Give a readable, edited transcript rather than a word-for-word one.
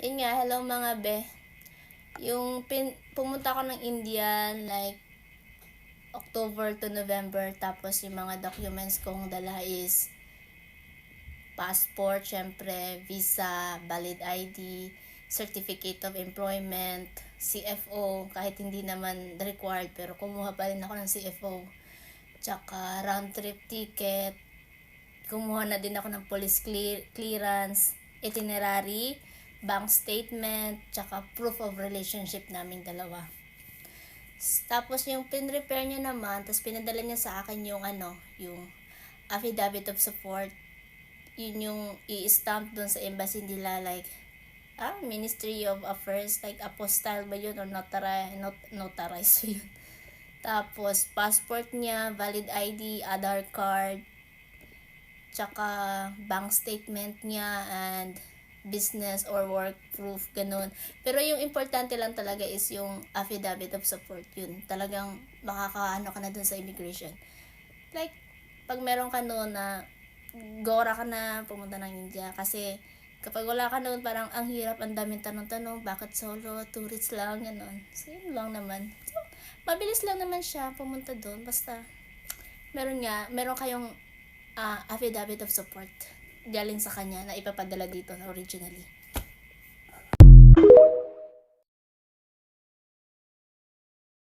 Yun nga, hello mga be. Pumunta ako ng India like October to November, tapos yung mga documents kong dala is passport, syempre, visa, valid ID, certificate of employment, CFO, kahit hindi naman required pero kumuha pa rin ako ng CFO. Tsaka round trip ticket, kumuha na din ako ng police clearance, itinerary, bank statement, tsaka proof of relationship naming dalawa. Tapos yung pin-repair niya naman, tapos pinadala niya sa akin yung affidavit of support. Yun yung i-stamp doon sa embassy nila, like Ministry of Affairs, like apostille ba yun or notarized ba yun. Tapos passport niya, valid ID, Aadhaar card, tsaka bank statement niya, and business or work proof, ganun. Pero yung importante lang talaga is yung affidavit of support. Yun, talagang makakaano ka na dun sa immigration. Like, pag meron ka noon na gora ka na pumunta ng India, kasi kapag wala ka noon, parang ang hirap, ang daming tanong-tanong, bakit solo, tourist lang, gano'n. So, yun lang naman. So, mabilis lang naman siya pumunta doon, basta meron kayong affidavit of support galing sa kanya na ipapadala dito originally.